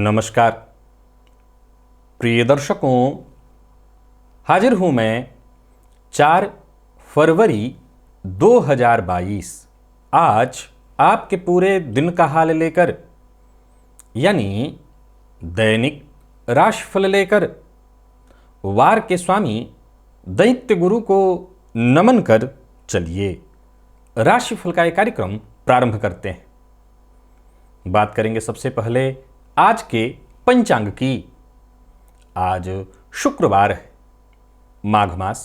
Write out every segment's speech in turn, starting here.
नमस्कार प्रिय दर्शकों, हाजिर हूं मैं 4 फरवरी 2022 आज आपके पूरे दिन का हाल लेकर, यानी दैनिक राशिफल लेकर वार के स्वामी दैत्य गुरु को नमन कर चलिए राशिफल का एक कार्यक्रम प्रारंभ करते हैं। बात करेंगे सबसे पहले आज के पंचांग की। आज शुक्रवार है, माघ मास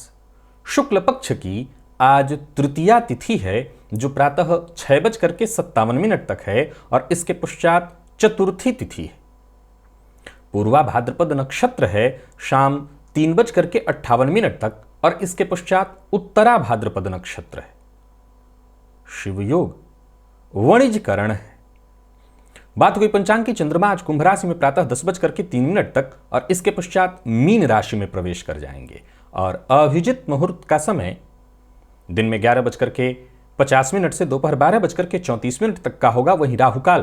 शुक्ल पक्ष की आज तृतीया तिथि है, जो प्रातः 6:57 तक है और इसके पश्चात चतुर्थी तिथि है। पूर्वा भाद्रपद नक्षत्र है शाम 3:58 तक और इसके पश्चात उत्तरा भाद्रपद नक्षत्र है। शिव योग वणिजकरण है। बात हुई पंचांग की। चंद्रमा आज कुंभ राशि में प्रातः 10:03 तक और इसके पश्चात मीन राशि में प्रवेश कर जाएंगे और अभिजित मुहूर्त का समय दिन में 11:50 से दोपहर 12:34 तक का होगा। वहीं राहुकाल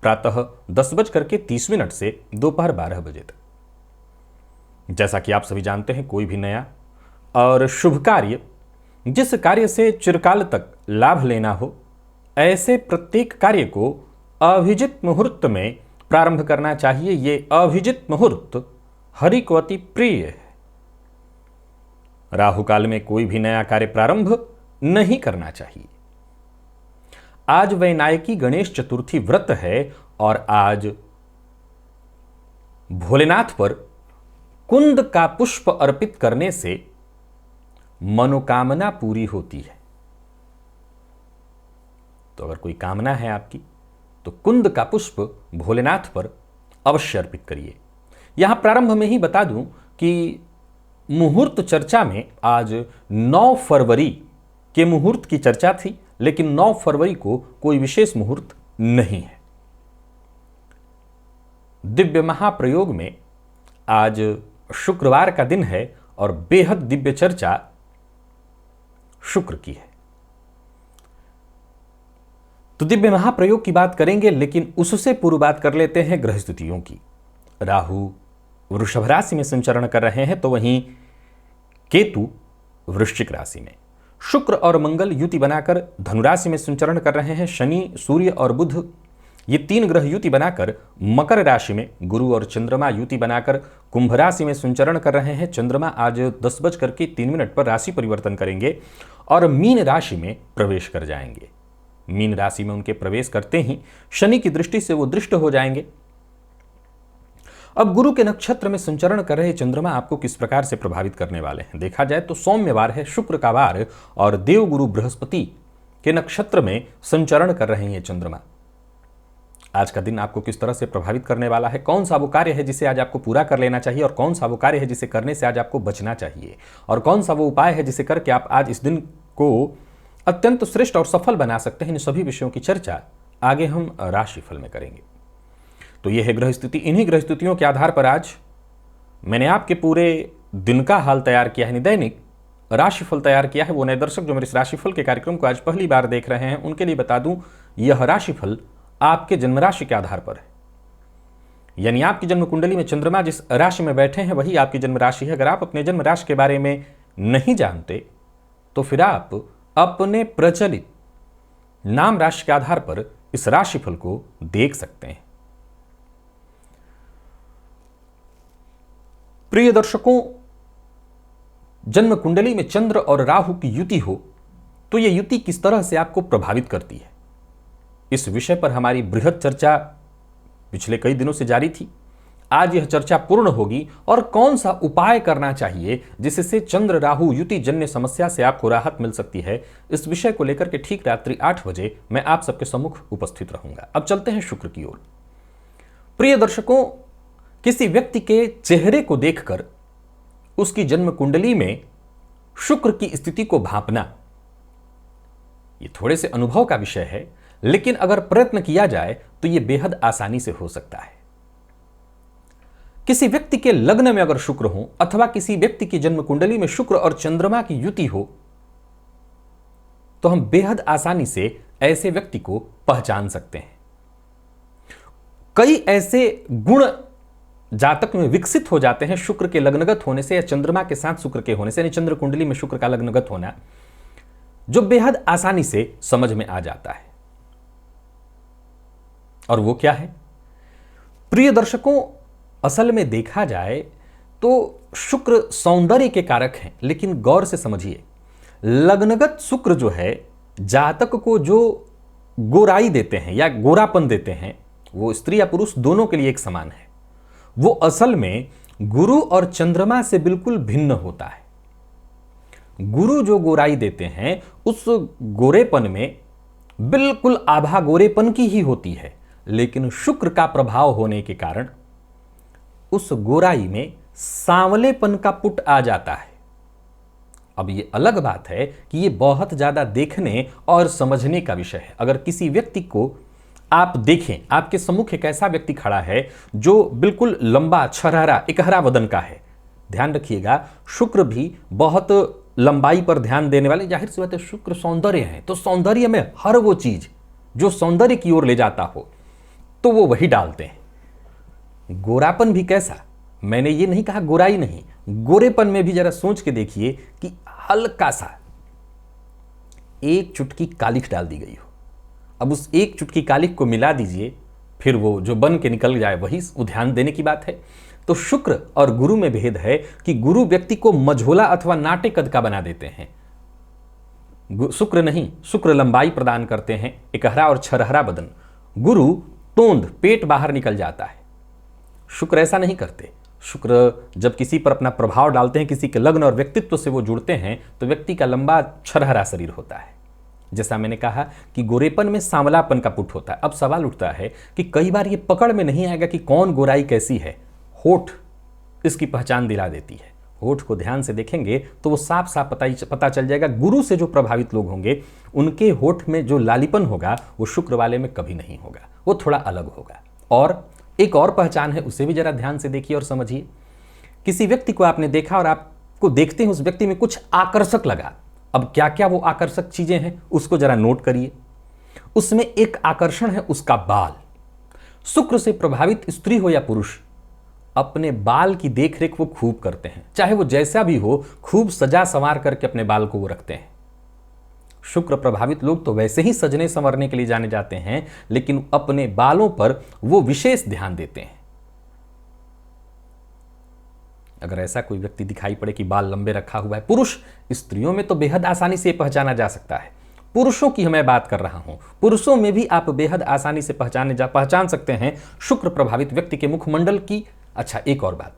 प्रातः 10:30 से दोपहर 12 बजे तक। जैसा कि आप सभी जानते हैं, कोई भी नया और शुभ कार्य, जिस कार्य से चिरकाल तक लाभ लेना हो, ऐसे प्रत्येक कार्य को अभिजित मुहूर्त में प्रारंभ करना चाहिए। ये अभिजित मुहूर्त हरि को अति प्रिय है। राहुकाल में कोई भी नया कार्य प्रारंभ नहीं करना चाहिए। आज वैनायकी गणेश चतुर्थी व्रत है और आज भोलेनाथ पर कुंद का पुष्प अर्पित करने से मनोकामना पूरी होती है। तो अगर कोई कामना है आपकी, तो कुंद का पुष्प भोलेनाथ पर अवश्य अर्पित करिए। यहां प्रारंभ में ही बता दूं कि मुहूर्त चर्चा में आज 9 फरवरी के मुहूर्त की चर्चा थी, लेकिन 9 फरवरी को कोई विशेष मुहूर्त नहीं है। दिव्य महाप्रयोग में आज शुक्रवार का दिन है और बेहद दिव्य चर्चा शुक्र की है। तो दिव्य महाप्रयोग की बात करेंगे, लेकिन उससे पूर्व बात कर लेते हैं ग्रह स्थितियों की। राहु वृषभ राशि में संचरण कर रहे हैं, तो वहीं केतु वृश्चिक राशि में, शुक्र और मंगल युति बनाकर धनु राशि में संचरण कर रहे हैं। शनि, सूर्य और बुध ये 3 ग्रह युति बनाकर मकर राशि में, गुरु और चंद्रमा युति बनाकर कुंभ राशि में संचरण कर रहे हैं। चंद्रमा आज 10:03 पर राशि परिवर्तन करेंगे और मीन राशि में प्रवेश कर जाएंगे। मीन राशि में उनके प्रवेश करते ही शनि की दृष्टि से वो दृष्ट हो जाएंगे। अब गुरु के नक्षत्र में संचरण कर रहे चंद्रमा आपको किस प्रकार से प्रभावित करने वाले हैं? देखा जाए तो सौम्यवार है, शुक्र का वार, और देवगुरु बृहस्पति के नक्षत्र में संचरण कर रहे हैं चंद्रमा। आज का दिन आपको किस तरह से प्रभावित करने वाला है? कौन सा वो कार्य है जिसे आज आपको पूरा कर लेना चाहिए और कौन सा वो कार्य है जिसे करने से आज आपको बचना चाहिए, और कौन सा वो उपाय है जिसे करके आप आज इस दिन को अत्यंत श्रेष्ठ और सफल बना सकते हैं? इन सभी विषयों की चर्चा आगे हम राशिफल में करेंगे। तो यह है ग्रह स्थिति। इन्हीं ग्रह स्थितियों के आधार पर आज मैंने आपके पूरे दिन का हाल तैयार किया है, दैनिक राशिफल तैयार किया है। वो नए दर्शक जो मेरे इस राशिफल के कार्यक्रम को आज पहली बार देख रहे हैं, उनके लिए बता दूं, यह राशिफल आपके जन्म राशि के आधार पर है। यानी आपकी जन्म कुंडली में चंद्रमा जिस राशि में बैठे हैं वही आपकी जन्म राशि है। अगर आप अपने जन्म राशि के बारे में नहीं जानते, तो फिर आप अपने प्रचलित नाम राशि के आधार पर इस राशिफल को देख सकते हैं। प्रिय दर्शकों, जन्म कुंडली में चंद्र और राहु की युति हो तो यह युति किस तरह से आपको प्रभावित करती है, इस विषय पर हमारी बृहद चर्चा पिछले कई दिनों से जारी थी। आज यह चर्चा पूर्ण होगी और कौन सा उपाय करना चाहिए जिससे चंद्र राहु युति जन्य समस्या से आपको राहत मिल सकती है, इस विषय को लेकर के ठीक रात्रि 8 बजे मैं आप सबके सम्मुख उपस्थित रहूंगा। अब चलते हैं शुक्र की ओर। प्रिय दर्शकों, किसी व्यक्ति के चेहरे को देखकर उसकी जन्म कुंडली में शुक्र की स्थिति को भांपना, यह थोड़े से अनुभव का विषय है, लेकिन अगर प्रयत्न किया जाए तो यह बेहद आसानी से हो सकता है। किसी व्यक्ति के लग्न में अगर शुक्र हो अथवा किसी व्यक्ति की जन्म कुंडली में शुक्र और चंद्रमा की युति हो, तो हम बेहद आसानी से ऐसे व्यक्ति को पहचान सकते हैं। कई ऐसे गुण जातक में विकसित हो जाते हैं शुक्र के लग्नगत होने से या चंद्रमा के साथ शुक्र के होने से, यानी चंद्र कुंडली में शुक्र का लग्नगत होना, जो बेहद आसानी से समझ में आ जाता है। और वो क्या है? प्रिय दर्शकों, असल में देखा जाए तो शुक्र सौंदर्य के कारक हैं, लेकिन गौर से समझिए, लग्नगत शुक्र जो है जातक को जो गोराई देते हैं या गोरापन देते हैं, वो स्त्री या पुरुष दोनों के लिए एक समान है। वो असल में गुरु और चंद्रमा से बिल्कुल भिन्न होता है। गुरु जो गोराई देते हैं उस गोरेपन में बिल्कुल आभा गोरेपन की ही होती है, लेकिन शुक्र का प्रभाव होने के कारण उस गोराई में सांवलेपन का पुट आ जाता है। अब ये अलग बात है कि ये बहुत ज्यादा देखने और समझने का विषय है। अगर किसी व्यक्ति को आप देखें, आपके सम्मुख एक ऐसा व्यक्ति खड़ा है जो बिल्कुल लंबा, छरहरा, इकहरा वदन का है, ध्यान रखिएगा शुक्र भी बहुत लंबाई पर ध्यान देने वाले, जाहिर सी बात है शुक्र सौंदर्य है, तो सौंदर्य में हर वो चीज जो सौंदर्य की ओर ले जाता हो तो वो वही डालते हैं। गोरापन भी कैसा, मैंने ये नहीं कहा गोराई नहीं, गोरेपन में भी जरा सोच के देखिए कि हल्का सा एक चुटकी कालिख डाल दी गई हो। अब उस एक चुटकी कालिख को मिला दीजिए, फिर वो जो बन के निकल जाए वही ध्यान देने की बात है। तो शुक्र और गुरु में भेद है कि गुरु व्यक्ति को मझोला अथवा नाटे कद का बना देते हैं, शुक्र नहीं। शुक्र लंबाई प्रदान करते हैं, इकहरा और छरहरा बदन। गुरु तोंद, पेट बाहर निकल जाता है। शुक्र ऐसा नहीं करते। शुक्र जब किसी पर अपना प्रभाव डालते हैं, किसी के लग्न और व्यक्तित्व से वो जुड़ते हैं, तो व्यक्ति का लंबा छरहरा शरीर होता है। जैसा मैंने कहा कि गोरेपन में सांवलापन का पुट होता है। अब सवाल उठता है कि कई बार ये पकड़ में नहीं आएगा कि कौन गोराई कैसी है, होठ इसकी पहचान दिला देती है। होठ को ध्यान से देखेंगे तो वो साफ साफ पता चल जाएगा। गुरु से जो प्रभावित लोग होंगे उनके होठ में जो लालीपन होगा वो शुक्र वाले में कभी नहीं होगा, वो थोड़ा अलग होगा। और एक और पहचान है, उसे भी जरा ध्यान से देखिए और समझिए। किसी व्यक्ति को आपने देखा और आपको देखते हैं उस व्यक्ति में कुछ आकर्षक लगा। अब क्या क्या वो आकर्षक चीजें हैं उसको जरा नोट करिए। उसमें एक आकर्षण है उसका बाल। शुक्र से प्रभावित स्त्री हो या पुरुष, अपने बाल की देखरेख वो खूब करते हैं, चाहे वो जैसा भी हो, खूब सजा संवार करके अपने बाल को वो रखते हैं। शुक्र प्रभावित लोग तो वैसे ही सजने संवरने के लिए जाने जाते हैं, लेकिन अपने बालों पर वो विशेष ध्यान देते हैं। अगर ऐसा कोई व्यक्ति दिखाई पड़े कि बाल लंबे रखा हुआ है, पुरुष, स्त्रियों में तो बेहद आसानी से पहचाना जा सकता है। पुरुषों की मैं बात कर रहा हूं, पुरुषों में भी आप बेहद आसानी से पहचान सकते हैं शुक्र प्रभावित व्यक्ति के मुखमंडल की। अच्छा, एक और बात,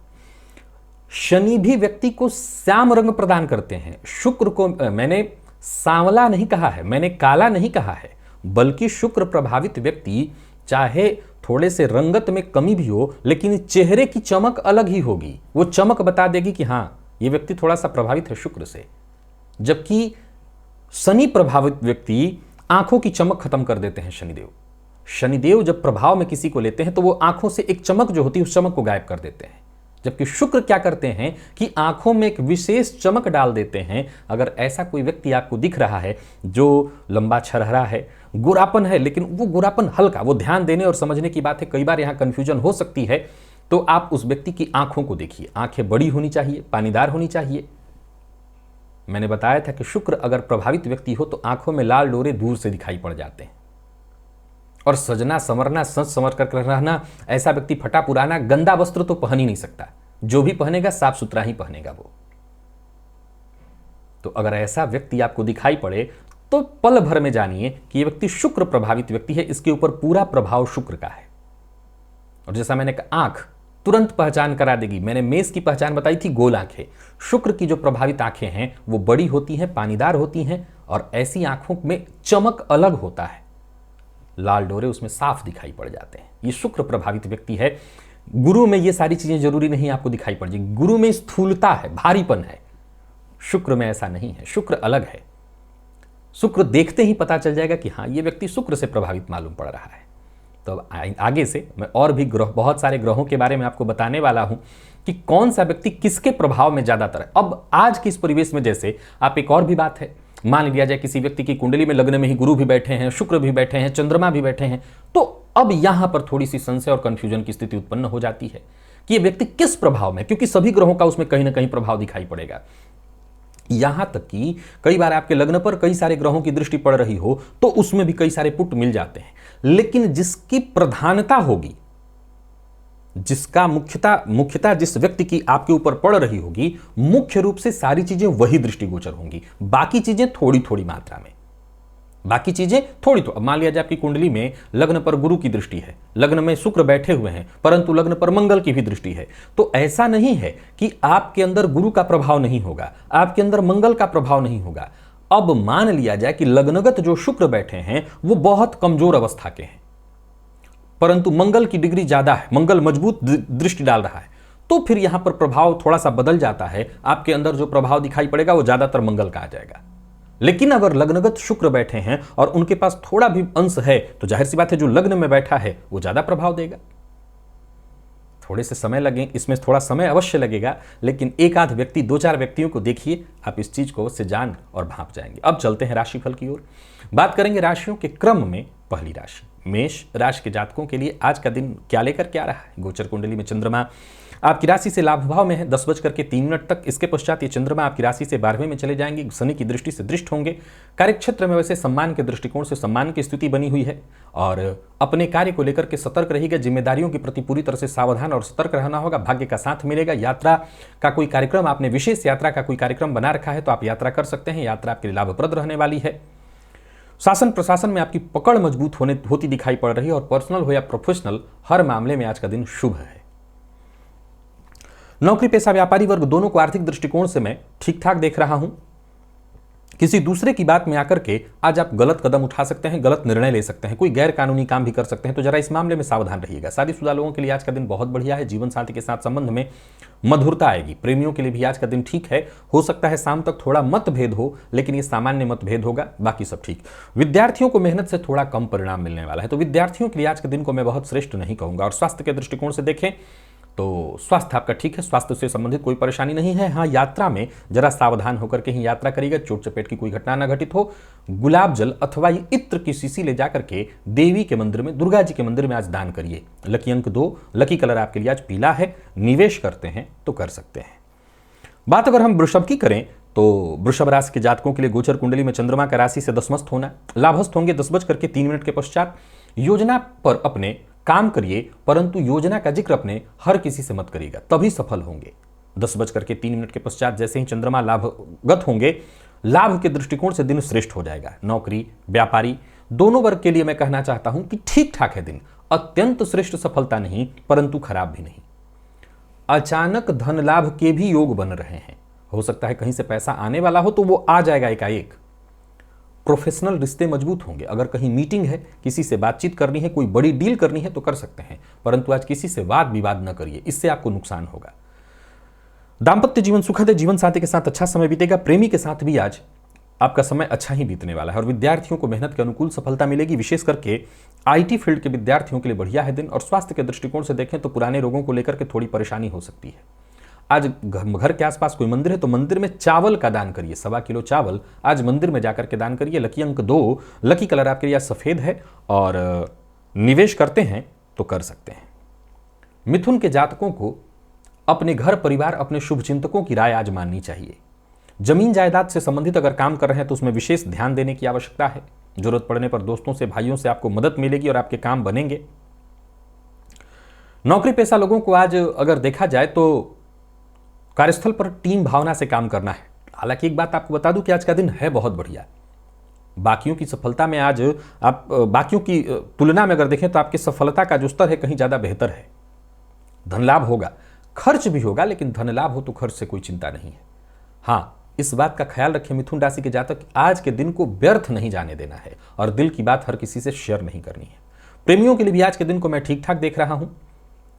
शनि भी व्यक्ति को श्याम रंग प्रदान करते हैं। शुक्र को मैंने सांवला नहीं कहा है, मैंने काला नहीं कहा है, बल्कि शुक्र प्रभावित व्यक्ति चाहे थोड़े से रंगत में कमी भी हो, लेकिन चेहरे की चमक अलग ही होगी। वो चमक बता देगी कि हां ये व्यक्ति थोड़ा सा प्रभावित है शुक्र से। जबकि शनि प्रभावित व्यक्ति आंखों की चमक खत्म कर देते हैं। शनिदेव जब प्रभाव में किसी को लेते हैं तो वो आंखों से एक चमक जो होती है उस चमक को गायब कर देते हैं। जबकि शुक्र क्या करते हैं कि आंखों में एक विशेष चमक डाल देते हैं। अगर ऐसा कोई व्यक्ति आपको दिख रहा है जो लंबा छरहरा है, गोरापन है, लेकिन वो गोरापन हल्का, वो ध्यान देने और समझने की बात है, कई बार यहां कंफ्यूजन हो सकती है, तो आप उस व्यक्ति की आंखों को देखिए। आंखें बड़ी होनी चाहिए, पानीदार होनी चाहिए। मैंने बताया था कि शुक्र अगर प्रभावित व्यक्ति हो तो आंखों में लाल डोरे दूर से दिखाई पड़ जाते हैं। और सजना संवरना, सच संवर कर रहना, ऐसा व्यक्ति फटा पुराना गंदा वस्त्र तो पहन ही नहीं सकता। जो भी पहनेगा साफ सुथरा ही पहनेगा वो। तो अगर ऐसा व्यक्ति आपको दिखाई पड़े तो पल भर में जानिए कि यह व्यक्ति शुक्र प्रभावित व्यक्ति है, इसके ऊपर पूरा प्रभाव शुक्र का है। और जैसा मैंने कहा, आंख तुरंत पहचान करा देगी। मैंने मेष की पहचान बताई थी, गोल आंखें। शुक्र की जो प्रभावित आंखें हैं वो बड़ी होती हैं, पानीदार होती हैं, और ऐसी आंखों में चमक अलग होता है, लाल डोरे उसमें साफ दिखाई पड़ जाते हैं। ये शुक्र प्रभावित व्यक्ति है। गुरु में ये सारी चीजें जरूरी नहीं आपको दिखाई पड़ जाएगी। गुरु में स्थूलता है, भारीपन है, शुक्र में ऐसा नहीं है। शुक्र अलग है। शुक्र देखते ही पता चल जाएगा कि हाँ ये व्यक्ति शुक्र से प्रभावित मालूम पड़ रहा है। तो आगे से मैं और भी बहुत सारे ग्रहों के बारे में आपको बताने वाला हूं कि कौन सा व्यक्ति किसके प्रभाव में ज्यादातर है। अब आज के इस परिवेश में जैसे आप, एक और भी बात है, मान लिया जाए किसी व्यक्ति की कुंडली में लग्न में ही गुरु भी बैठे हैं, शुक्र भी बैठे हैं, चंद्रमा भी बैठे हैं, तो अब यहां पर थोड़ी सी संशय और कंफ्यूजन की स्थिति उत्पन्न हो जाती है कि ये व्यक्ति किस प्रभाव में, क्योंकि सभी ग्रहों का उसमें कहीं ना कहीं प्रभाव दिखाई पड़ेगा। यहां तक कि कई बार आपके लग्न पर कई सारे ग्रहों की दृष्टि पड़ रही हो तो उसमें भी कई सारे पुट मिल जाते हैं, लेकिन जिसकी प्रधानता होगी, जिसका मुख्यता जिस व्यक्ति की आपके ऊपर पड़ रही होगी, मुख्य रूप से सारी चीजें वही दृष्टिगोचर होंगी, बाकी चीजें थोड़ी थोड़ी मात्रा में, बाकी चीजें थोड़ी तो। मान लिया जाए आपकी कुंडली में लग्न पर गुरु की दृष्टि है, लग्न में शुक्र बैठे हुए हैं, परंतु लग्न पर मंगल की भी दृष्टि है, तो ऐसा नहीं है कि आपके अंदर गुरु का प्रभाव नहीं होगा, आपके अंदर मंगल का प्रभाव नहीं होगा। अब मान लिया जाए कि लग्नगत जो शुक्र बैठे हैं वो बहुत कमजोर अवस्था के हैं, परंतु मंगल की डिग्री ज्यादा है, मंगल मजबूत दृष्टि डाल रहा है, तो फिर यहां पर प्रभाव थोड़ा सा बदल जाता है। आपके अंदर जो प्रभाव दिखाई पड़ेगा वो ज्यादातर मंगल का आ जाएगा। लेकिन अगर लग्नगत शुक्र बैठे हैं और उनके पास थोड़ा भी अंश है तो जाहिर सी बात है जो लग्न में बैठा है वो ज्यादा प्रभाव देगा। थोड़े से समय लगे, इसमें थोड़ा समय अवश्य लगेगा, लेकिन एक आध व्यक्ति, दो चार व्यक्तियों को देखिए, आप इस चीज को अवश्य जान और भांप जाएंगे। अब चलते हैं राशिफल की ओर। बात करेंगे राशियों के क्रम में। पहली राशि मेष राशि के जातकों के लिए आज का दिन क्या लेकर क्या रहा है। गोचर कुंडली में चंद्रमा आपकी राशि से लाभ भाव में है 10:03 तक। इसके पश्चात ये चंद्रमा आपकी राशि से 12वें में चले जाएंगे, शनि की दृष्टि से दृष्ट होंगे। कार्यक्षेत्र में वैसे सम्मान के दृष्टिकोण से सम्मान की स्थिति बनी हुई है और अपने कार्य को लेकर के सतर्क रहिएगा, जिम्मेदारियों के प्रति पूरी तरह से सावधान और सतर्क रहना होगा। भाग्य का साथ मिलेगा। यात्रा का कोई कार्यक्रम, आपने विशेष यात्रा का कोई कार्यक्रम बना रखा है तो आप यात्रा कर सकते हैं, यात्रा आपके लिए लाभप्रद रहने वाली है। शासन प्रशासन में आपकी पकड़ मजबूत होती दिखाई पड़ रही है और पर्सनल हो या प्रोफेशनल हर मामले में आज का दिन शुभ है। नौकरी पेशा व्यापारी वर्ग दोनों को आर्थिक दृष्टिकोण से मैं ठीक ठाक देख रहा हूं। किसी दूसरे की बात में आकर के आज आप गलत कदम उठा सकते हैं, गलत निर्णय ले सकते हैं, कोई गैर कानूनी काम भी कर सकते हैं, तो जरा इस मामले में सावधान रहिएगा। शादीशुदा लोगों के लिए आज का दिन बहुत बढ़िया है। जीवन साथी के साथ संबंध में मधुरता आएगी। प्रेमियों के लिए भी आज का दिन ठीक है। हो सकता है शाम तक थोड़ा मतभेद हो, लेकिन ये सामान्य मतभेद होगा, बाकी सब ठीक। विद्यार्थियों को मेहनत से थोड़ा कम परिणाम मिलने वाला है, तो विद्यार्थियों के लिए आज के दिन को मैं बहुत श्रेष्ठ नहीं कहूंगा। और स्वास्थ्य के दृष्टिकोण से देखें तो स्वास्थ्य आपका ठीक है, स्वास्थ्य से संबंधित कोई परेशानी नहीं है। हाँ, यात्रा में जरा सावधान होकर के ही यात्रा करिएगा, चोट चपेट की कोई घटना ना घटित हो। गुलाब जल अथवा ये इत्र की शीशी ले जाकर के देवी के मंदिर में, दुर्गा जी के मंदिर में आज दान करिए। लकी अंक 2, लकी कलर आपके लिए आज पीला है। निवेश करते हैं तो कर सकते हैं। बात अगर हम वृषभ की करें तो वृषभ राशि के जातकों के लिए गोचर कुंडली में चंद्रमा का राशि से दशमस्थ होना, लाभस्थ होंगे 10:03 के पश्चात। योजना पर अपने काम करिए, परंतु योजना का जिक्र अपने हर किसी से मत करिएगा, तभी सफल होंगे। 10:03 के पश्चात जैसे ही चंद्रमा लाभगत होंगे, लाभ के दृष्टिकोण से दिन श्रेष्ठ हो जाएगा। नौकरी व्यापारी दोनों वर्ग के लिए मैं कहना चाहता हूं कि ठीक ठाक है दिन। अत्यंत श्रेष्ठ सफलता नहीं, परंतु खराब भी नहीं। अचानक धन लाभ के भी योग बन रहे हैं। हो सकता है कहीं से पैसा आने वाला हो तो वो आ जाएगा एकाएक। प्रोफेशनल रिश्ते मजबूत होंगे। अगर कहीं मीटिंग है, किसी से बातचीत करनी है, कोई बड़ी डील करनी है तो कर सकते हैं, परंतु आज किसी से वाद विवाद न करिए, इससे आपको नुकसान होगा। दांपत्य जीवन सुखद है, जीवन साथी के साथ अच्छा समय बीतेगा। प्रेमी के साथ भी आज आपका समय अच्छा ही बीतने वाला है और विद्यार्थियों को मेहनत के अनुकूल सफलता मिलेगी। विशेष करके आईटी फील्ड के विद्यार्थियों के लिए बढ़िया है दिन। और स्वास्थ्य के दृष्टिकोण से देखें तो पुराने रोगों को लेकर के थोड़ी परेशानी हो सकती है। आज घर के आसपास कोई मंदिर है तो मंदिर में चावल का दान करिए, 1.25 किलो चावल आज मंदिर में जाकर के दान करिए। लकी अंक 2, लकी कलर आपके लिए सफेद है और निवेश करते हैं तो कर सकते हैं। मिथुन के जातकों को अपने घर परिवार, अपने शुभ चिंतकों की राय आज माननी चाहिए। जमीन जायदाद से संबंधित अगर काम कर रहे हैं तो उसमें विशेष ध्यान देने की आवश्यकता है। जरूरत पड़ने पर दोस्तों से, भाइयों से आपको मदद मिलेगी और आपके काम बनेंगे। नौकरी पेशा लोगों को आज अगर देखा जाए तो कार्यस्थल पर टीम भावना से काम करना है। हालांकि एक बात आपको बता दूं कि आज का दिन है बहुत बढ़िया। बाकियों की सफलता में आज आप बाकियों की तुलना में अगर देखें तो आपकी सफलता का जो स्तर है कहीं ज्यादा बेहतर है। धन लाभ होगा, खर्च भी होगा, लेकिन धन लाभ हो तो खर्च से कोई चिंता नहीं है। हाँ, इस बात का ख्याल रखें मिथुन राशि के जातक, आज के दिन को व्यर्थ नहीं जाने देना है और दिल की बात हर किसी से शेयर नहीं करनी है। प्रेमियों के लिए भी आज के दिन को मैं ठीक ठाक देख रहा हूं।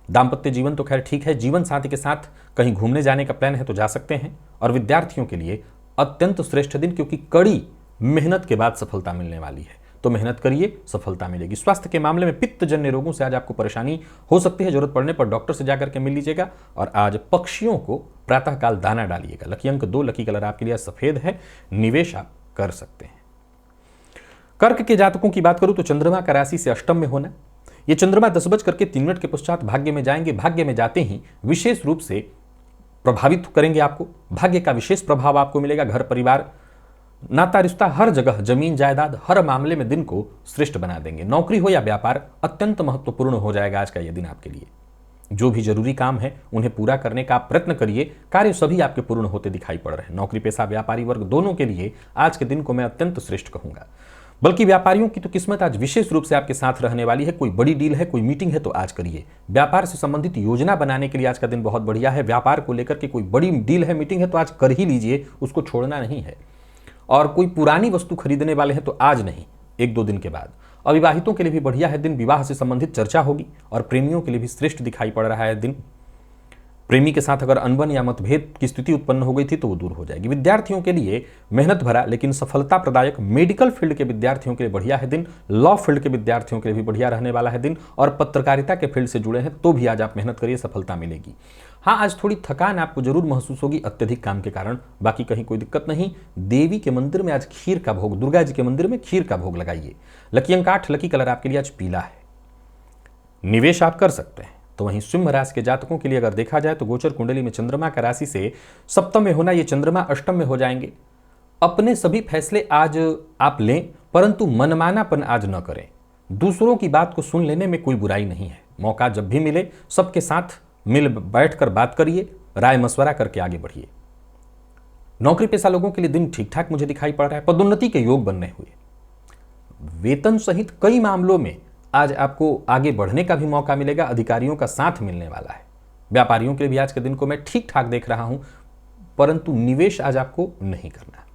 दाम्पत्य जीवन तो खैर ठीक है। जीवन साथी के साथ कहीं घूमने जाने का प्लान है तो जा सकते हैं। और विद्यार्थियों के लिए अत्यंत श्रेष्ठ दिन, क्योंकि कड़ी मेहनत के बाद सफलता मिलने वाली है, तो मेहनत करिए, सफलता मिलेगी। स्वास्थ्य के मामले में पित्तजन्य रोगों से आज आपको परेशानी हो सकती है। जरूरत पड़ने पर डॉक्टर से जाकर के मिल लीजिएगा। और आज पक्षियों को प्रातःकाल दाना डालिएगा। लकी अंक 2, लकी कलर आपके लिए सफेद है। निवेश आप कर सकते हैं। कर्क के जातकों की बात करूं तो चंद्रमा का राशि से अष्टम में होना, ये चंद्रमा 10:03 के पश्चात भाग्य में जाएंगे। भाग्य में जाते ही विशेष रूप से प्रभावित करेंगे आपको। भाग्य का विशेष प्रभाव आपको मिलेगा। घर परिवार, नाता रिश्ता, हर जगह जमीन जायदाद, हर मामले में दिन को श्रेष्ठ बना देंगे। नौकरी हो या व्यापार, अत्यंत महत्वपूर्ण हो जाएगा आज का यह दिन आपके लिए। जो भी जरूरी काम है उन्हें पूरा करने का आप प्रयत्न करिए। कार्य सभी आपके पूर्ण होते दिखाई पड़ रहे हैं। नौकरी पेशा व्यापारी वर्ग दोनों के लिए आज के दिन को मैं अत्यंत श्रेष्ठ कहूंगा। बल्कि व्यापारियों की तो किस्मत आज विशेष रूप से आपके साथ रहने वाली है। कोई बड़ी डील है, कोई मीटिंग है तो आज करिए। व्यापार से संबंधित योजना बनाने के लिए आज का दिन बहुत बढ़िया है। व्यापार को लेकर के कोई बड़ी डील है, मीटिंग है तो आज कर ही लीजिए, उसको छोड़ना नहीं है। और कोई पुरानी वस्तु खरीदने वाले हैं तो आज नहीं, 1-2 दिन के बाद। अविवाहितों के लिए भी बढ़िया है दिन। विवाह से संबंधित चर्चा होगी। और प्रेमियों के लिए भी श्रेष्ठ दिखाई पड़ रहा है दिन। प्रेमी के साथ अगर अनबन या मतभेद की स्थिति उत्पन्न हो गई थी तो वो दूर हो जाएगी। विद्यार्थियों के लिए मेहनत भरा लेकिन सफलता प्रदायक, मेडिकल फील्ड के विद्यार्थियों के लिए बढ़िया है दिन। लॉ फील्ड के विद्यार्थियों के लिए भी बढ़िया रहने वाला है दिन। और पत्रकारिता के फील्ड से जुड़े हैं तो भी आज आप मेहनत करिए, सफलता मिलेगी। हाँ, आज थोड़ी थकान आपको जरूर महसूस होगी अत्यधिक काम के कारण, बाकी कहीं कोई दिक्कत नहीं। देवी के मंदिर में आज खीर का भोग, दुर्गा जी के मंदिर में खीर का भोग लगाइए। लकी अंक 8, लकी कलर आपके लिए आज पीला है। निवेश आप कर सकते हैं। तो वहीं सिंह राशि के जातकों के लिए अगर देखा जाए तो गोचर कुंडली में चंद्रमा का राशि से सप्तम में होना, ये चंद्रमा अष्टम में हो जाएंगे। अपने सभी फैसले आज आप लें, परंतु मनमानापन आज न करें। दूसरों की बात को सुन लेने में कोई बुराई नहीं है। मौका जब भी मिले सबके साथ मिल बैठकर बात करिए, राय मशवरा करके आगे बढ़िए। नौकरी पेशा लोगों के लिए दिन ठीक ठाक मुझे दिखाई पड़ रहा है। पदोन्नति के योग बनने हुए, वेतन सहित कई मामलों में आज आपको आगे बढ़ने का भी मौका मिलेगा। अधिकारियों का साथ मिलने वाला है। व्यापारियों के लिए भी आज के दिन को मैं ठीक ठाक देख रहा हूं, परंतु निवेश आज आपको नहीं करना।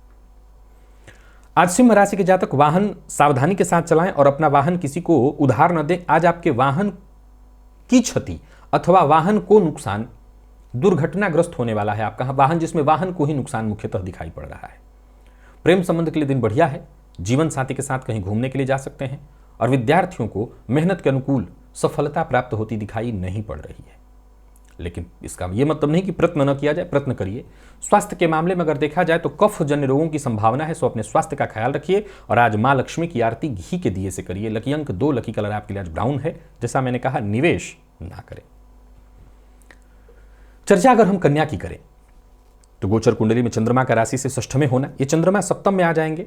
आज सिंह राशि के जातक वाहन सावधानी के साथ चलाएं और अपना वाहन किसी को उधार न दें। आज आपके वाहन की क्षति अथवा वाहन को नुकसान दुर्घटनाग्रस्त होने वाला है आपका वाहन, जिसमें वाहन को ही नुकसान मुख्यतः दिखाई पड़ रहा है। प्रेम संबंध के लिए दिन बढ़िया है। जीवन साथी के साथ कहीं घूमने के लिए जा सकते हैं। और विद्यार्थियों को मेहनत के अनुकूल सफलता प्राप्त होती दिखाई नहीं पड़ रही है। लेकिन इसका यह मतलब नहीं कि प्रयत्न न किया जाए, प्रयत्न करिए। स्वास्थ्य के मामले में अगर देखा जाए तो कफ जन्य रोगों की संभावना है, सो अपने स्वास्थ्य का ख्याल रखिए। और आज मां लक्ष्मी की आरती घी के दिए से करिए। लकी अंक 2, लकी कलर आपके लिए आज ब्राउन है। जैसा मैंने कहा, निवेश ना करें। चर्चा अगर हम कन्या की करें तो गोचर कुंडली में चंद्रमा का राशि से षष्ठ में होना, ये चंद्रमा सप्तम में आ जाएंगे।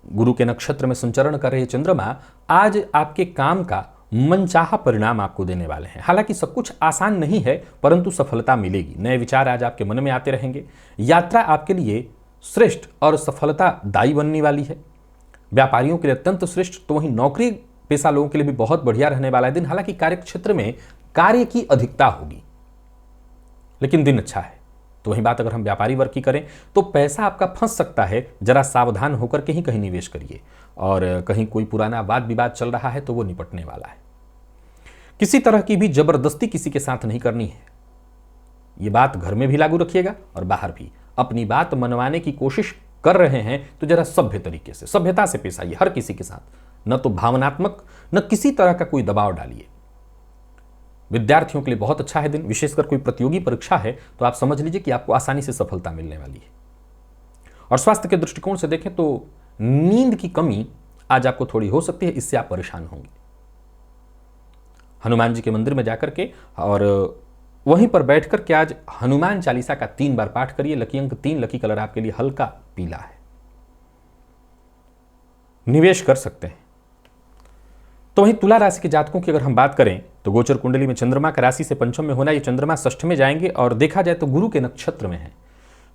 गुरु के नक्षत्र में संचरण कर रहे चंद्रमा आज आपके काम का मनचाहा परिणाम आपको देने वाले हैं। हालांकि सब कुछ आसान नहीं है, परंतु सफलता मिलेगी। नए विचार आज आपके मन में आते रहेंगे। यात्रा आपके लिए श्रेष्ठ और सफलतादायी बनने वाली है। व्यापारियों के लिए अत्यंत श्रेष्ठ, तो वहीं नौकरी पेशा लोगों के लिए भी बहुत बढ़िया रहने वाला है दिन। हालांकि कार्य क्षेत्र में कार्य की अधिकता होगी, लेकिन दिन अच्छा है। तो वही बात अगर हम व्यापारी वर्ग की करें तो पैसा आपका फंस सकता है, जरा सावधान होकर के ही कहीं निवेश करिए। और कहीं कोई पुराना वाद विवाद चल रहा है तो वो निपटने वाला है। किसी तरह की भी जबरदस्ती किसी के साथ नहीं करनी है। ये बात घर में भी लागू रखिएगा और बाहर भी। अपनी बात मनवाने की कोशिश कर रहे हैं तो जरा सभ्य तरीके से, सभ्यता से पेश आइए हर किसी के साथ। न तो भावनात्मक, न किसी तरह का कोई दबाव डालिए। विद्यार्थियों के लिए बहुत अच्छा है दिन। विशेषकर कोई प्रतियोगी परीक्षा है तो आप समझ लीजिए कि आपको आसानी से सफलता मिलने वाली है। और स्वास्थ्य के दृष्टिकोण से देखें तो नींद की कमी आज आपको थोड़ी हो सकती है, इससे आप परेशान होंगे। हनुमान जी के मंदिर में जाकर के और वहीं पर बैठकर के आज हनुमान चालीसा का 3 बार पाठ करिए। लकी अंक 3, लकी कलर आपके लिए हल्का पीला है। निवेश कर सकते हैं। तो वहीं तुला राशि के जातकों की अगर हम बात करें तो गोचर कुंडली में चंद्रमा का राशि से पंचम में होना, ये चंद्रमा षष्ठ में जाएंगे और देखा जाए तो गुरु के नक्षत्र में है।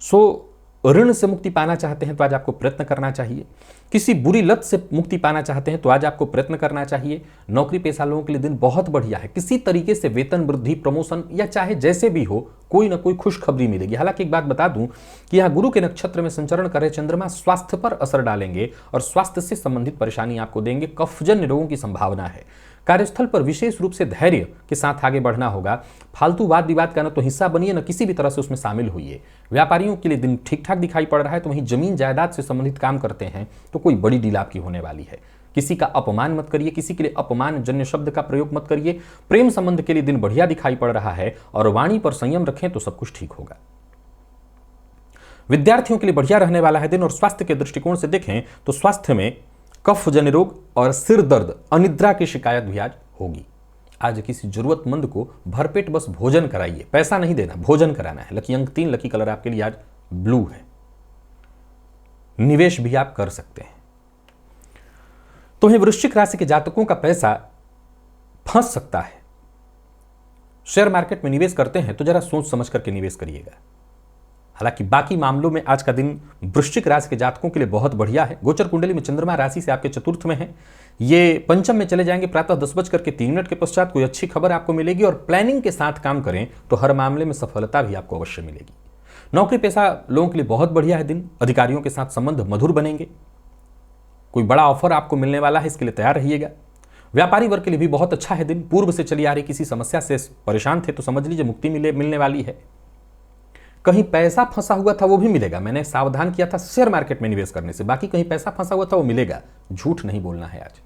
सो ऋण से मुक्ति पाना चाहते हैं तो आज आपको प्रयत्न करना चाहिए। किसी बुरी लत से मुक्ति पाना चाहते हैं तो आज आपको प्रयत्न करना चाहिए। नौकरी पेशा लोगों के लिए दिन बहुत बढ़िया है। किसी तरीके से वेतन वृद्धि, प्रमोशन या चाहे जैसे भी हो, कोई ना कोई खुशखबरी मिलेगी। हालांकि एक बात बता दूं कि यहाँ गुरु के नक्षत्र में संचरण कर रहे चंद्रमा स्वास्थ्य पर असर डालेंगे और स्वास्थ्य से संबंधित परेशानी आपको देंगे। कफजन्य रोगों की संभावना है। कार्यस्थल पर विशेष रूप से धैर्य के साथ आगे बढ़ना होगा। फालतू वाद विवाद का न तो हिस्सा बनिए, न किसी भी तरह से उसमें शामिल होइए। व्यापारियों के लिए दिन ठीक ठाक दिखाई पड़ रहा है। तो वहीं जमीन जायदाद से संबंधित काम करते हैं तो कोई बड़ी डील आपकी होने वाली है। किसी का अपमान मत करिए, किसी के लिए अपमान जन्य शब्द का प्रयोग मत करिए। प्रेम संबंध के लिए दिन बढ़िया दिखाई पड़ रहा है और वाणी पर संयम रखें तो सब कुछ ठीक होगा। विद्यार्थियों के लिए बढ़िया रहने वाला है दिन। और स्वास्थ्य के दृष्टिकोण से देखें तो स्वास्थ्य में कफ जन्य रोग और सिर दर्द, अनिद्रा की शिकायत भी आज होगी। आज किसी जरूरतमंद को भरपेट बस भोजन कराइए, पैसा नहीं देना, भोजन कराना है। लकी अंक 3, लकी कलर आपके लिए आज ब्लू है। निवेश भी आप कर सकते हैं। तो ये वृश्चिक राशि के जातकों का पैसा फंस सकता है। शेयर मार्केट में निवेश करते हैं तो जरा सोच समझ करके निवेश करिएगा। हालांकि बाकी मामलों में आज का दिन वृश्चिक राशि के जातकों के लिए बहुत बढ़िया है। गोचर कुंडली में चंद्रमा राशि से आपके चतुर्थ में है, ये पंचम में चले जाएंगे प्रातः 10:03 के पश्चात। कोई अच्छी खबर आपको मिलेगी और प्लानिंग के साथ काम करें तो हर मामले में सफलता भी आपको अवश्य मिलेगी। नौकरी पेशा लोगों के लिए बहुत बढ़िया है दिन। अधिकारियों के साथ संबंध मधुर बनेंगे। कोई बड़ा ऑफर आपको मिलने वाला है, इसके लिए तैयार रहिएगा। व्यापारी वर्ग के लिए भी बहुत अच्छा है दिन। पूर्व से चली आ रही किसी समस्या से परेशान थे तो समझ लीजिए मुक्ति मिलने वाली है। कहीं पैसा फंसा हुआ था वो भी मिलेगा। मैंने सावधान किया था शेयर मार्केट में निवेश करने से, बाकी कहीं पैसा फंसा हुआ था वो मिलेगा। झूठ नहीं बोलना है आज।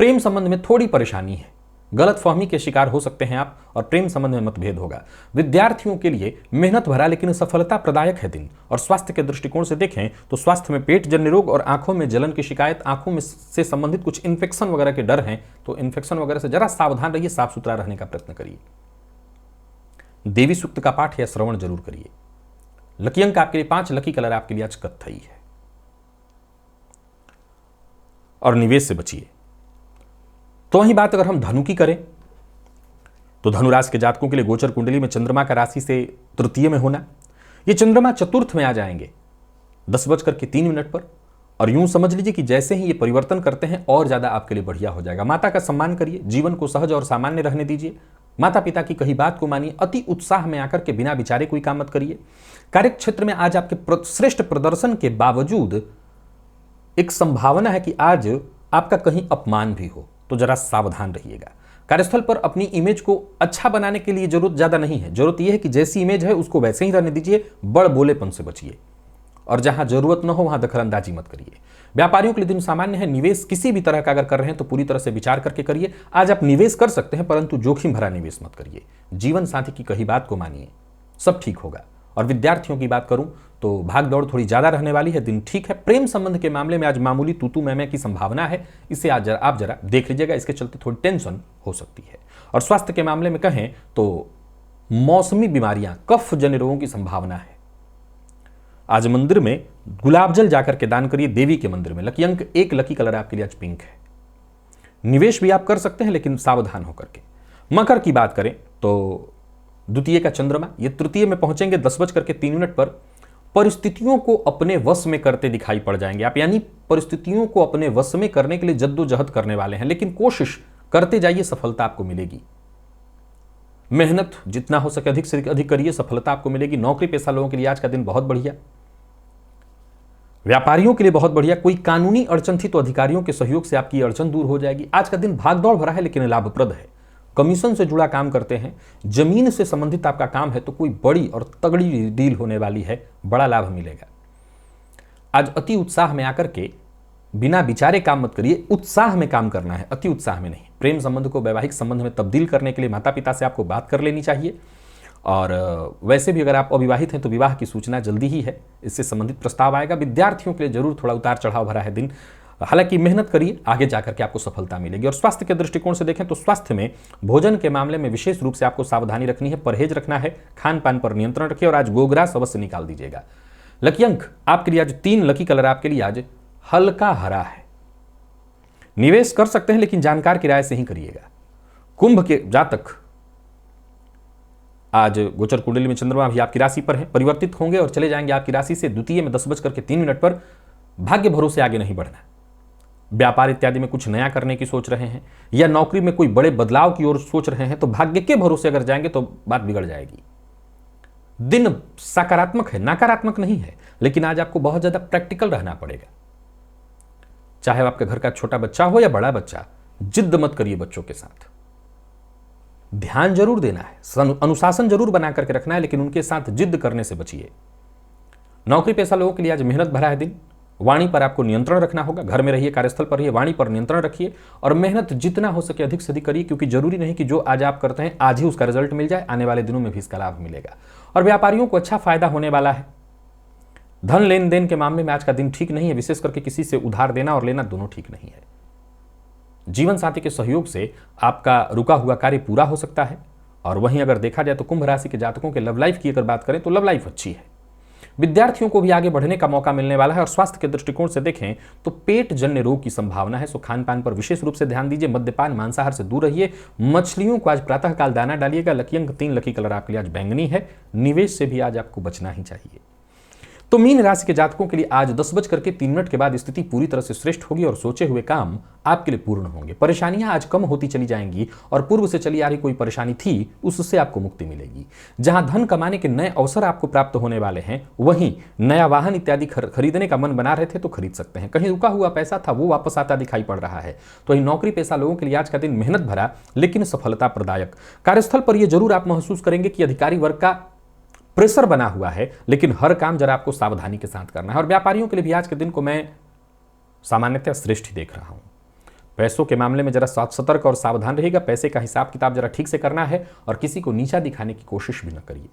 प्रेम संबंध में थोड़ी परेशानी है, गलतफहमी के शिकार हो सकते हैं आप और प्रेम संबंध में मतभेद होगा। विद्यार्थियों के लिए मेहनत भरा लेकिन सफलता प्रदायक है दिन। और स्वास्थ्य के दृष्टिकोण से देखें तो स्वास्थ्य में पेट जन्य रोग और आंखों में जलन की शिकायत, आंखों में से संबंधित कुछ इन्फेक्शन वगैरह के डर हैं, तो इन्फेक्शन वगैरह से जरा सावधान रहिए, साफ सुथरा रहने का प्रयत्न करिए। देवी सूक्त का पाठ या श्रवण जरूर करिए। लकी अंक आपके लिए 5, लकी कलर आपके लिए आज कत्थई है। और निवेश से बचिए। तो वही बात अगर हम धनु की करें तो धनु राशि के जातकों के लिए गोचर कुंडली में चंद्रमा का राशि से तृतीय में होना, ये चंद्रमा चतुर्थ में आ जाएंगे 10:03 पर। और यूं समझ लीजिए कि जैसे ही ये परिवर्तन करते हैं और ज्यादा आपके लिए बढ़िया हो जाएगा। माता का सम्मान करिए, जीवन को सहज और सामान्य रहने दीजिए। माता पिता की कही बात को मानिए। अति उत्साह में आकर के बिना विचारे कोई काम मत करिए। कार्य क्षेत्र में आज आपके श्रेष्ठ प्रदर्शन के बावजूद एक संभावना है कि आज आपका कहीं अपमान भी हो, तो जरा सावधान रहिएगा। कार्यस्थल पर अपनी इमेज को अच्छा बनाने के लिए जरूरत ज्यादा नहीं है। जरूरत यह है कि जैसी इमेज है उसको वैसे ही रहने दीजिए। बड़ बोलेपन से बचिए और जहां जरूरत न हो वहां दखलंदाजी मत करिए। व्यापारियों के लिए दिन सामान्य है। निवेश किसी भी तरह का अगर कर रहे हैं तो पूरी तरह से विचार करके करिए। आज आप निवेश कर सकते हैं परंतु जोखिम भरा निवेश मत करिए। जीवन साथी की कही बात को मानिए, सब ठीक होगा। और विद्यार्थियों की बात करूं तो भाग दौड़ थोड़ी ज्यादा रहने वाली है, दिन ठीक है। प्रेम संबंध के मामले में आज मामूली तूतू मैमे की संभावना है, इसे आज आप जरा देख लीजिएगा। इसके चलते थोड़ी टेंशन हो सकती है। और स्वास्थ्य के मामले में कहें तो मौसमी बीमारियां, कफ जन्य रोगों की संभावना है। आज मंदिर में गुलाब जल जाकर के दान करिए, देवी के मंदिर में। लकी अंक 1, लकी कलर आपके लिए आज पिंक है। निवेश भी आप कर सकते हैं लेकिन सावधान होकर के। मकर की बात करें तो द्वितीय का चंद्रमा ये तृतीय में पहुंचेंगे 10:03 पर। परिस्थितियों को अपने वश में करते दिखाई पड़ जाएंगे आप, यानी परिस्थितियों को अपने वश में करने के लिए जद्दोजहद करने वाले हैं, लेकिन कोशिश करते जाइए, सफलता आपको मिलेगी। मेहनत जितना हो सके अधिक से अधिक करिए, सफलता आपको मिलेगी। नौकरी पेशा लोगों के लिए आज का दिन बहुत बढ़िया। व्यापारियों के लिए बहुत बढ़िया। कोई कानूनी अड़चन थी तो अधिकारियों के सहयोग से आपकी अड़चन दूर हो जाएगी। आज का दिन भागदौड़ भरा है लेकिन लाभप्रद है। कमीशन से जुड़ा काम करते हैं, जमीन से संबंधित आपका काम है तो कोई बड़ी और तगड़ी डील होने वाली है, बड़ा लाभ मिलेगा। आज अति उत्साह में आकर के बिना विचारे काम मत करिए। उत्साह में काम करना है, अति उत्साह में नहीं। प्रेम संबंध को वैवाहिक संबंध में तब्दील करने के लिए माता पिता से आपको बात कर लेनी चाहिए। और वैसे भी अगर आप अविवाहित हैं तो विवाह की सूचना जल्दी ही है, इससे संबंधित प्रस्ताव आएगा। विद्यार्थियों के लिए जरूर थोड़ा उतार चढ़ाव भरा है दिन, हालांकि मेहनत करिए, आगे जाकर के आपको सफलता मिलेगी। और स्वास्थ्य के दृष्टिकोण से देखें तो स्वास्थ्य में भोजन के मामले में विशेष रूप से आपको सावधानी रखनी है, परहेज रखना है, खान पान पर नियंत्रण रखिए। और आज गोग्रास अवश्य निकाल दीजिएगा। लकी अंक आपके लिए आज 3, लकी कलर आपके लिए आज हल्का हरा है। निवेश कर सकते हैं लेकिन जानकार की राय से ही करिएगा। कुंभ के जातक आज गोचर कुंडली में चंद्रमा भी आपकी राशि पर है, परिवर्तित होंगे और चले जाएंगे आपकी राशि से द्वितीय में 10:03 पर। भाग्य भरोसे आगे नहीं बढ़ना। व्यापार इत्यादि में कुछ नया करने की सोच रहे हैं या नौकरी में कोई बड़े बदलाव की ओर सोच रहे हैं तो भाग्य के भरोसे अगर जाएंगे तो बात बिगड़ जाएगी। दिन सकारात्मक है, नकारात्मक नहीं है, लेकिन आज आपको बहुत ज्यादा प्रैक्टिकल रहना पड़ेगा। चाहे आपके घर का छोटा बच्चा हो या बड़ा बच्चा, जिद मत करिए बच्चों के साथ। ध्यान जरूर देना है, अनुशासन जरूर बना करके रखना है, लेकिन उनके साथ जिद करने से बचिए। नौकरी पेशा लोगों के लिए आज मेहनत भरा है दिन। वाणी पर आपको नियंत्रण रखना होगा। घर में रहिए, कार्यस्थल पर रहिए, वाणी पर नियंत्रण रखिए और मेहनत जितना हो सके अधिक से अधिक करिए, क्योंकि जरूरी नहीं कि जो आज आप करते हैं आज ही उसका रिजल्ट मिल जाए, आने वाले दिनों में भी इसका लाभ मिलेगा। और व्यापारियों को अच्छा फायदा होने वाला है। धन लेन देन के मामले में आज का दिन ठीक नहीं है, विशेष करके किसी से उधार देना और लेना दोनों ठीक नहीं है। जीवन साथी के सहयोग से आपका रुका हुआ कार्य पूरा हो सकता है। और वहीं अगर देखा जाए तो कुंभ राशि के जातकों के लव लाइफ की अगर बात करें तो लव लाइफ अच्छी है। विद्यार्थियों को भी आगे बढ़ने का मौका मिलने वाला है। और स्वास्थ्य के दृष्टिकोण से देखें तो पेट जन्य रोग की संभावना है, सो खान पान पर विशेष रूप से ध्यान दीजिए। मद्यपान मांसाहार से दूर रहिए। मछलियों को आज प्रातःकाल दाना डालिएगा। लकी अंक 3, लकी कलर आपके लिए आज बैंगनी है। निवेश से भी आज आपको बचना ही चाहिए। तो मीन राशि के जातकों के लिए आज 10:03 के बाद स्थिति पूरी तरह से श्रेष्ठ होगी और सोचे हुए काम आपके लिए पूर्ण होंगे। परेशानियां आज कम होती चली जाएंगी और पूर्व से चली आ रही कोई परेशानी थी उससे आपको मुक्ति मिलेगी। जहां धन कमाने के नए अवसर आपको प्राप्त होने वाले हैं, वहीं नया वाहन इत्यादि खरीदने का मन बना रहे थे तो खरीद सकते हैं। कहीं रुका हुआ पैसा था वो वापस आता दिखाई पड़ रहा है। तो वहीं नौकरी पेशा लोगों के लिए आज का दिन मेहनत भरा लेकिन सफलता प्रदायक। कार्यस्थल पर यह जरूर आप महसूस करेंगे कि अधिकारी वर्ग का प्रेशर बना हुआ है, लेकिन हर काम जरा आपको सावधानी के साथ करना है। और व्यापारियों के लिए भी आज के दिन को मैं सामान्यतः श्रेष्ठ ही देख रहा हूं। पैसों के मामले में जरा सतर्क और सावधान रहिएगा। पैसे का हिसाब किताब जरा ठीक से करना है और किसी को नीचा दिखाने की कोशिश भी न करिए।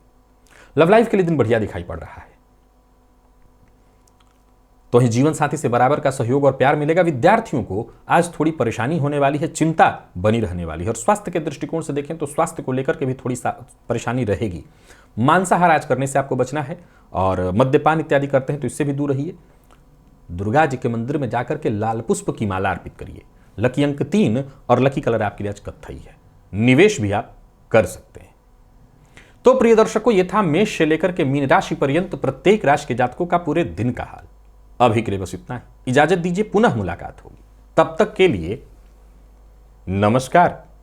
लव लाइफ के लिए दिन बढ़िया दिखाई पड़ रहा है। तो ही जीवन साथी से बराबर का सहयोग और प्यार मिलेगा। विद्यार्थियों को आज थोड़ी परेशानी होने वाली है, चिंता बनी रहने वाली है। और स्वास्थ्य के दृष्टिकोण से देखें तो स्वास्थ्य को लेकर के भी थोड़ी परेशानी रहेगी। मांसाहार आज करने से आपको बचना है और मद्यपान इत्यादि करते हैं तो इससे भी दूर रहिए। दुर्गा जी के मंदिर में जाकर के लाल पुष्प की माला अर्पित करिए। लकी अंक 3 और लकी कलर आपके लिए आज कत्थई है। निवेश भी आप कर सकते हैं। तो प्रिय दर्शकों, यह था मेष से लेकर के मीन राशि पर्यंत प्रत्येक राशि के जातकों का पूरे दिन का हाल। अभी के लिए बस इतना ही। इजाजत दीजिए, पुनः मुलाकात होगी। तब तक के लिए नमस्कार।